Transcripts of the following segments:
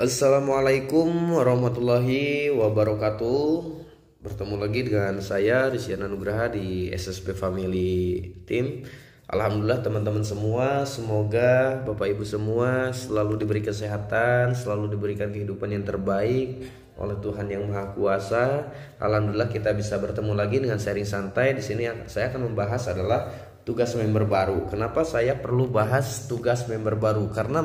Assalamualaikum warahmatullahi wabarakatuh. Bertemu lagi dengan saya Rizyan Nugraha di SSB Family Team. Alhamdulillah teman-teman semua, semoga Bapak Ibu semua selalu diberi kesehatan, selalu diberikan kehidupan yang terbaik oleh Tuhan Yang Maha Kuasa. Alhamdulillah kita bisa bertemu lagi dengan sharing santai. Di sini saya akan membahas adalah tugas member baru. Kenapa saya perlu bahas tugas member baru? Karena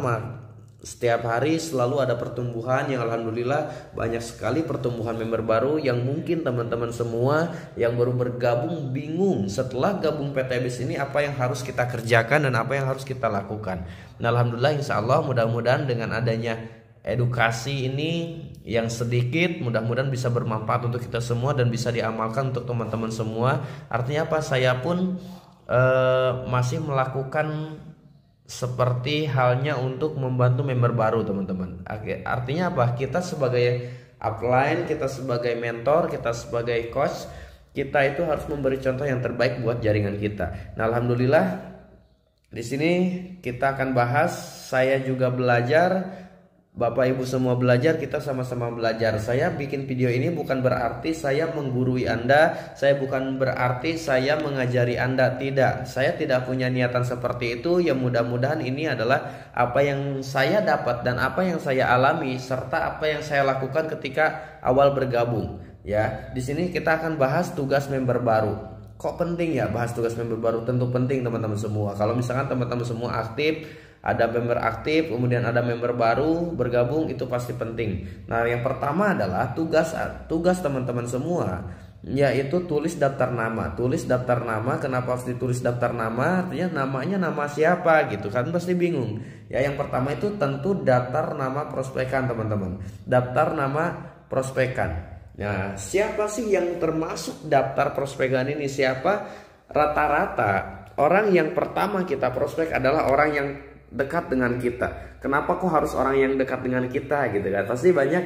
setiap hari selalu ada pertumbuhan yang alhamdulillah banyak sekali pertumbuhan member baru yang mungkin teman-teman semua yang baru bergabung bingung setelah gabung PTBS ini apa yang harus kita kerjakan dan apa yang harus kita lakukan. Nah alhamdulillah insya Allah mudah-mudahan dengan adanya edukasi ini yang sedikit mudah-mudahan bisa bermanfaat untuk kita semua dan bisa diamalkan untuk teman-teman semua. Artinya apa? Saya pun masih melakukan seperti halnya untuk membantu member baru teman-teman. Artinya apa? Kita sebagai upline, kita sebagai mentor, kita sebagai coach, kita itu harus memberi contoh yang terbaik buat jaringan kita. Nah alhamdulillah di sini kita akan bahas. Saya juga belajar, Bapak Ibu semua belajar, kita sama-sama belajar. Saya bikin video ini bukan berarti saya menggurui Anda, saya bukan berarti saya mengajari Anda, tidak. Saya tidak punya niatan seperti itu. Ya mudah-mudahan ini adalah apa yang saya dapat dan apa yang saya alami serta apa yang saya lakukan ketika awal bergabung. Ya, di sini kita akan bahas tugas member baru. Kok penting ya bahas tugas member baru? Tentu penting teman-teman semua. Kalau misalkan teman-teman semua aktif, ada member aktif, kemudian ada member baru bergabung, itu pasti penting. Nah yang pertama adalah tugas teman-teman semua, yaitu tulis daftar nama. Tulis daftar nama. Kenapa harus ditulis daftar nama? Artinya namanya nama siapa gitu kan, pasti bingung. Ya yang pertama itu tentu daftar nama prospekan teman-teman. Daftar nama prospekan. Nah siapa sih yang termasuk daftar prospekan ini? Siapa? Rata-rata orang yang pertama kita prospek adalah orang yang dekat dengan kita. Kenapa kok harus orang yang dekat dengan kita gitu kan? Pasti banyak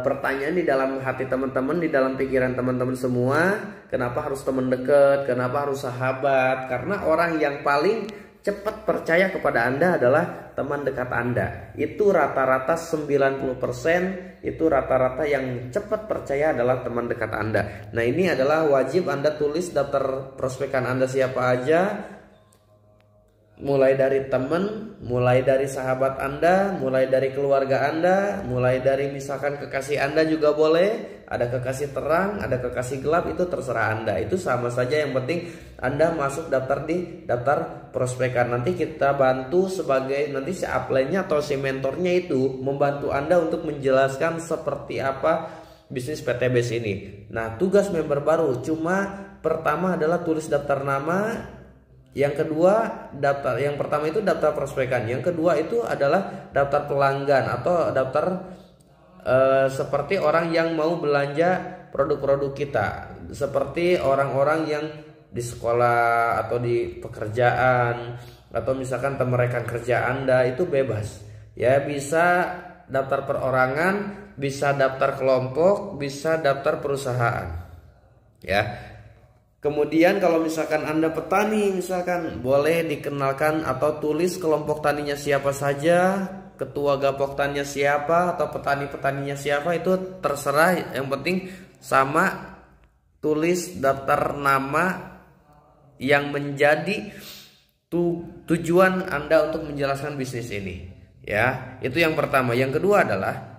pertanyaan di dalam hati teman-teman, di dalam pikiran teman-teman semua. Kenapa harus teman dekat? Kenapa harus sahabat? Karena orang yang paling cepat percaya kepada Anda adalah teman dekat Anda. Itu rata-rata 90%, itu rata-rata yang cepat percaya adalah teman dekat Anda. Nah ini adalah wajib Anda tulis daftar prospekan Anda siapa aja. Mulai dari teman, mulai dari sahabat Anda, mulai dari keluarga Anda, mulai dari misalkan kekasih Anda juga boleh. Ada kekasih terang, ada kekasih gelap, itu terserah Anda. Itu sama saja, yang penting Anda masuk daftar di daftar prospekan. Nanti kita bantu sebagai, nanti si upline-nya atau si mentornya itu membantu Anda untuk menjelaskan seperti apa bisnis PTBS ini. Nah tugas member baru cuma pertama adalah tulis daftar nama. Yang kedua yang pertama itu daftar prospekan. Yang kedua itu adalah daftar pelanggan atau daftar seperti orang yang mau belanja produk-produk kita. Seperti orang-orang yang di sekolah atau di pekerjaan atau misalkan teman kerja Anda itu bebas. Ya bisa daftar perorangan, bisa daftar kelompok, bisa daftar perusahaan. Ya. Kemudian kalau misalkan Anda petani, misalkan boleh dikenalkan atau tulis kelompok taninya siapa saja, ketua gapok taninya siapa, atau petani-petaninya siapa, itu terserah. Yang penting sama tulis daftar nama yang menjadi tujuan Anda untuk menjelaskan bisnis ini. Ya, itu yang pertama. Yang kedua adalah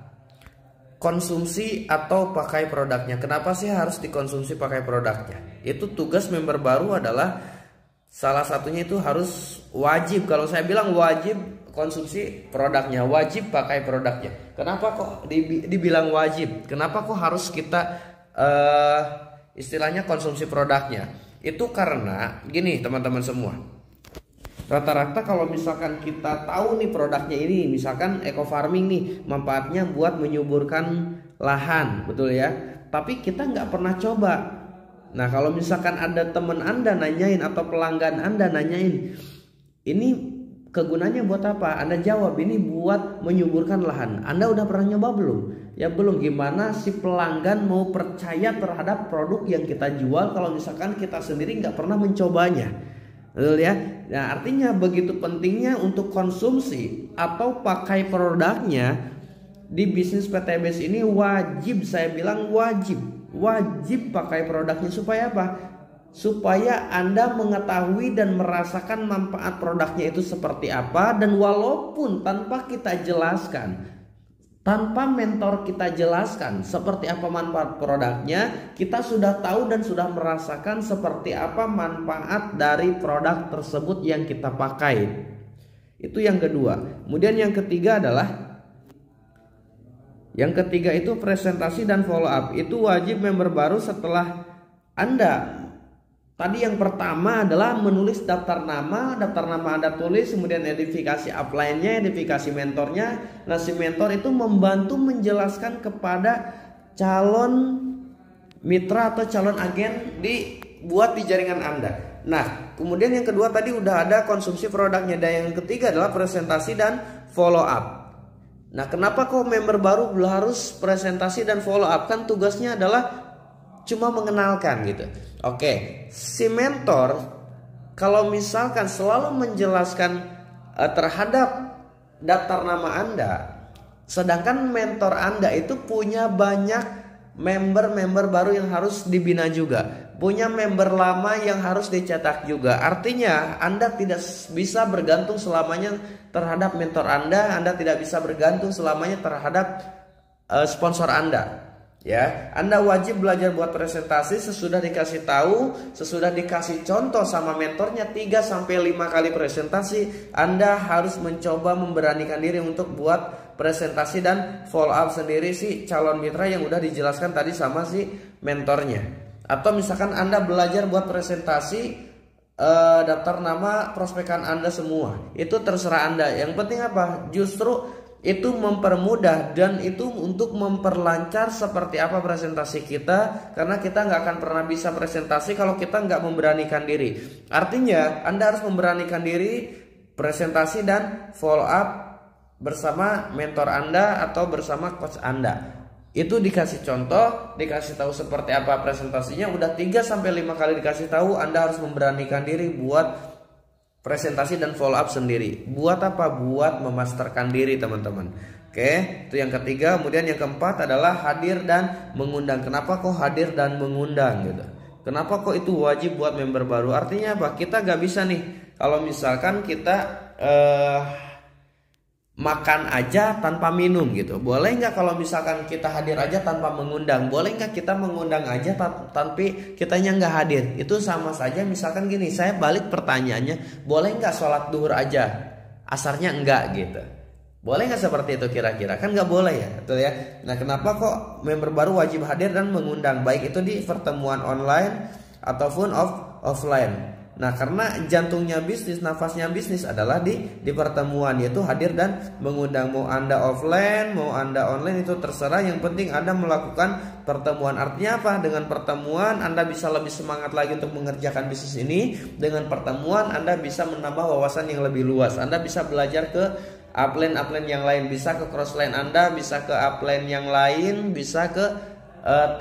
konsumsi atau pakai produknya. Kenapa sih harus dikonsumsi pakai produknya? Itu tugas member baru adalah salah satunya itu harus wajib. Kalau saya bilang wajib konsumsi produknya, wajib pakai produknya. Kenapa kok dibilang wajib? Kenapa kok harus kita istilahnya konsumsi produknya? Itu karena gini teman-teman semua. Rata-rata kalau misalkan kita tahu nih produknya ini, misalkan eco farming nih, manfaatnya buat menyuburkan lahan, betul ya. Tapi kita nggak pernah coba. Nah kalau misalkan ada teman Anda nanyain atau pelanggan Anda nanyain, ini kegunaannya buat apa? Anda jawab ini buat menyuburkan lahan. Anda udah pernah nyoba belum? Ya belum. Gimana si pelanggan mau percaya terhadap produk yang kita jual kalau misalkan kita sendiri nggak pernah mencobanya? Betul ya. Nah, artinya begitu pentingnya untuk konsumsi atau pakai produknya di bisnis PTBS ini wajib, saya bilang wajib pakai produknya. Supaya apa? Supaya Anda mengetahui dan merasakan manfaat produknya itu seperti apa, dan walaupun tanpa kita jelaskan, tanpa mentor kita jelaskan seperti apa manfaat produknya, kita sudah tahu dan sudah merasakan seperti apa manfaat dari produk tersebut yang kita pakai. Itu yang kedua. Kemudian yang ketiga itu presentasi dan follow up. Itu wajib member baru setelah Anda. Tadi yang pertama adalah menulis daftar nama Anda tulis, kemudian identifikasi upline-nya, identifikasi mentornya. Nah, si mentor itu membantu menjelaskan kepada calon mitra atau calon agen dibuat di jaringan Anda. Nah, kemudian yang kedua tadi udah ada konsumsi produknya, dan yang ketiga adalah presentasi dan follow up. Nah, kenapa kok member baru harus presentasi dan follow up? Kan tugasnya adalah cuma mengenalkan gitu. Oke, si mentor kalau misalkan selalu menjelaskan terhadap daftar nama Anda, sedangkan mentor Anda itu punya banyak member baru yang harus dibina juga, punya member lama yang harus dicetak juga. Artinya Anda tidak bisa bergantung selamanya terhadap mentor Anda tidak bisa bergantung selamanya terhadap sponsor Anda. Ya, Anda wajib belajar buat presentasi sesudah dikasih tahu, sesudah dikasih contoh sama mentornya 3-5 kali presentasi, Anda harus mencoba memberanikan diri untuk buat presentasi dan follow up sendiri si calon mitra yang udah dijelaskan tadi sama si mentornya. Atau misalkan Anda belajar buat presentasi daftar nama prospekan Anda semua, itu terserah Anda. Yang penting apa? Justru itu mempermudah dan itu untuk memperlancar seperti apa presentasi kita, karena kita nggak akan pernah bisa presentasi kalau kita nggak memberanikan diri. Artinya Anda harus memberanikan diri presentasi dan follow up bersama mentor Anda atau bersama coach Anda. Itu dikasih contoh, dikasih tahu seperti apa presentasinya, udah 3-5 kali dikasih tahu, Anda harus memberanikan diri buat presentasi dan follow up sendiri. Buat apa? Buat memasterkan diri, teman-teman. Oke, itu yang ketiga. Kemudian yang keempat adalah hadir dan mengundang. Kenapa kok hadir dan mengundang gitu? Kenapa kok itu wajib buat member baru? Artinya apa? Kita gak bisa nih kalau misalkan kita makan aja tanpa minum gitu. Boleh nggak kalau misalkan kita hadir aja tanpa mengundang? Boleh nggak kita mengundang aja tapi kitanya nggak hadir? Itu sama saja. Misalkan gini, saya balik pertanyaannya, boleh nggak sholat duhur aja asarnya enggak gitu? Boleh nggak seperti itu kira-kira? Kan nggak boleh ya, betul ya. Nah, kenapa kok member baru wajib hadir dan mengundang, baik itu di pertemuan online ataupun offline? Nah, karena jantungnya bisnis, nafasnya bisnis adalah di pertemuan, yaitu hadir dan mengundang. Mau Anda offline, mau Anda online, itu terserah. Yang penting Anda melakukan pertemuan. Artinya apa? Dengan pertemuan Anda bisa lebih semangat lagi untuk mengerjakan bisnis ini. Dengan pertemuan Anda bisa menambah wawasan yang lebih luas. Anda bisa belajar ke upline yang lain, bisa ke crossline Anda, bisa ke upline yang lain, bisa ke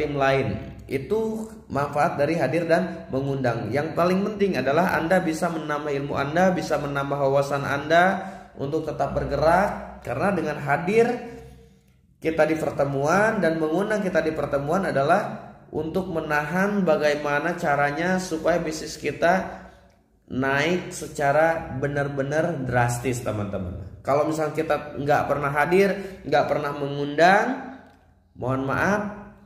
tim lain. Itu manfaat dari hadir dan mengundang. Yang paling penting adalah Anda bisa menambah ilmu Anda, bisa menambah wawasan Anda untuk tetap bergerak. Karena dengan hadir kita di pertemuan dan mengundang kita di pertemuan adalah untuk menahan bagaimana caranya supaya bisnis kita naik secara benar-benar drastis, teman-teman. Kalau misalnya kita nggak pernah hadir, nggak pernah mengundang, mohon maaf,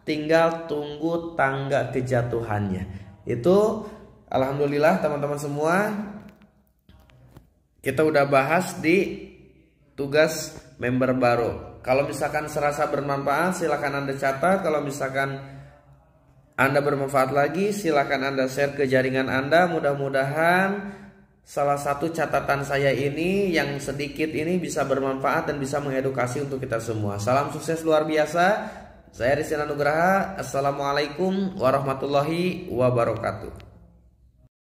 tinggal tunggu tangga kejatuhannya. Itu alhamdulillah teman-teman semua, kita udah bahas di tugas member baru. Kalau misalkan serasa bermanfaat, silakan Anda catat. Kalau misalkan Anda bermanfaat lagi, silakan Anda share ke jaringan Anda. Mudah-mudahan salah satu catatan saya ini yang sedikit ini bisa bermanfaat dan bisa mengedukasi untuk kita semua. Salam sukses luar biasa. Saya Rizky Nugraha. Assalamualaikum warahmatullahi wabarakatuh.